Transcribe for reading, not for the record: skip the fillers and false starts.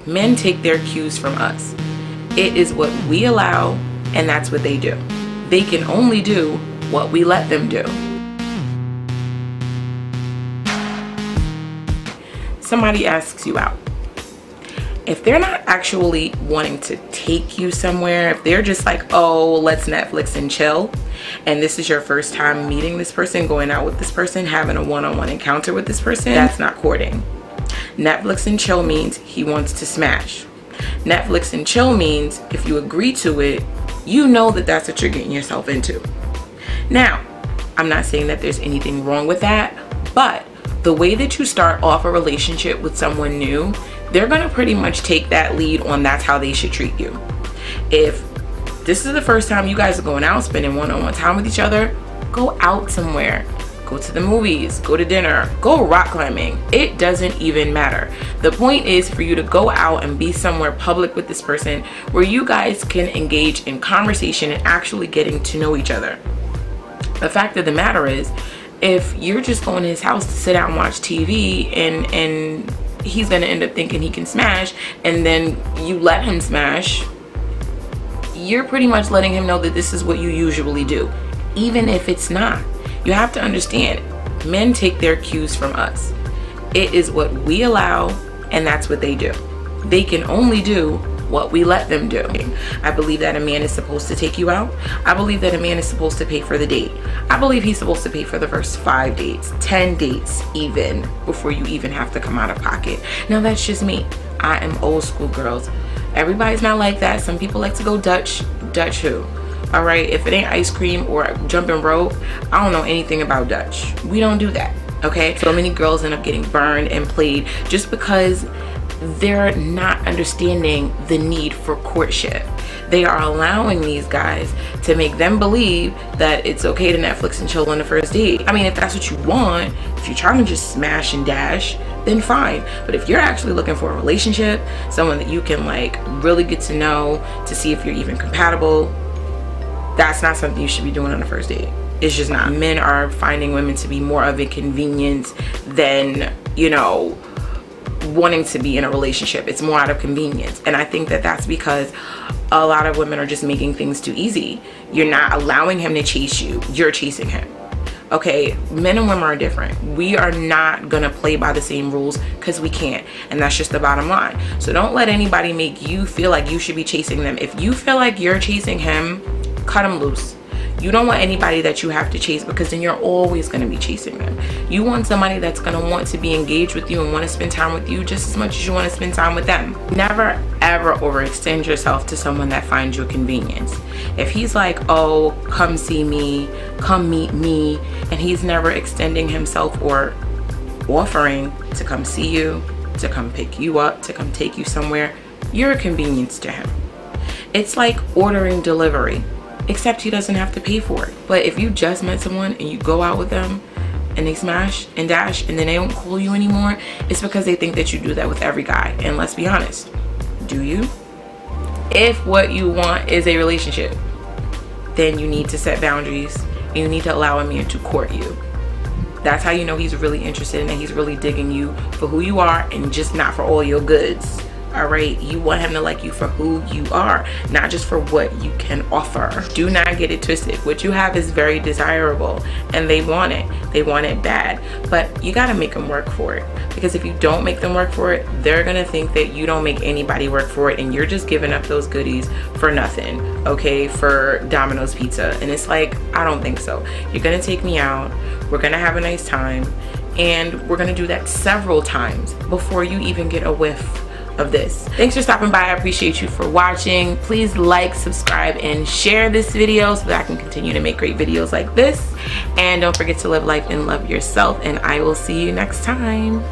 Men take their cues from us. It is what we allow, and that's what they do. They can only do what we let them do. Somebody asks you out. If they're not actually wanting to take you somewhere, if they're just like, oh, let's Netflix and chill, and this is your first time meeting this person, going out with this person, having a one-on-one encounter with this person, that's not courting. Netflix and chill means he wants to smash. Netflix and chill means if you agree to it, you know that that's what you're getting yourself into. Now, I'm not saying that there's anything wrong with that, but the way that you start off a relationship with someone new, they're gonna pretty much take that lead on that's how they should treat you. If this is the first time you guys are going out, spending one-on-one time with each other, go out somewhere. Go to the movies, go to dinner, go rock climbing. It doesn't even matter. The point is for you to go out and be somewhere public with this person where you guys can engage in conversation and actually getting to know each other. The fact of the matter is, if you're just going to his house to sit out and watch TV and he's gonna end up thinking he can smash, and then you let him smash, you're pretty much letting him know that this is what you usually do, even if it's not. You have to understand, men take their cues from us. It is what we allow, and that's what they do. They can only do what we let them do. I believe that a man is supposed to take you out. I believe that a man is supposed to pay for the date. I believe he's supposed to pay for the first 5 dates, 10 dates even, before you even have to come out of pocket. Now that's just me. I am old school, girls. Everybody's not like that. Some people like to go Dutch. Dutch who? All right, if it ain't ice cream or jumping rope, I don't know anything about Dutch. We don't do that, okay? So many girls end up getting burned and played just because they're not understanding the need for courtship. They are allowing these guys to make them believe that it's okay to Netflix and chill on the first date. I mean, if that's what you want, if you're trying to just smash and dash, then fine. But if you're actually looking for a relationship, someone that you can like really get to know to see if you're even compatible, that's not something you should be doing on the first date. It's just not. Men are finding women to be more of a convenience than, you know, wanting to be in a relationship. It's more out of convenience. And I think that that's because a lot of women are just making things too easy. You're not allowing him to chase you. You're chasing him. Okay, men and women are different. We are not gonna play by the same rules because we can't, and that's just the bottom line. So don't let anybody make you feel like you should be chasing them. If you feel like you're chasing him, cut him loose. You don't want anybody that you have to chase, because then you're always going to be chasing them. You want somebody that's going to want to be engaged with you and want to spend time with you just as much as you want to spend time with them. Never ever overextend yourself to someone that finds you a convenience. If he's like, oh, come see me, come meet me, and he's never extending himself or offering to come see you, to come pick you up, to come take you somewhere, you're a convenience to him. It's like ordering delivery, except he doesn't have to pay for it. But if you just met someone and you go out with them and they smash and dash and then they don't call you anymore, it's because they think that you do that with every guy. And let's be honest, do you? If what you want is a relationship, then you need to set boundaries and you need to allow a man to court you. That's how you know he's really interested and that he's really digging you for who you are and just not for all your goods. All right, you want him to like you for who you are, not just for what you can offer. Do not get it twisted. What you have is very desirable and they want it. They want it bad, but you gotta make them work for it, because if you don't make them work for it, they're gonna think that you don't make anybody work for it and you're just giving up those goodies for nothing, okay, for Domino's pizza. And it's like, I don't think so. You're gonna take me out, we're gonna have a nice time, and we're gonna do that several times before you even get a whiff of this. Thanks for stopping by. I appreciate you for watching. Please like, subscribe, and share this video so that I can continue to make great videos like this. And don't forget to live life and love yourself, and I will see you next time.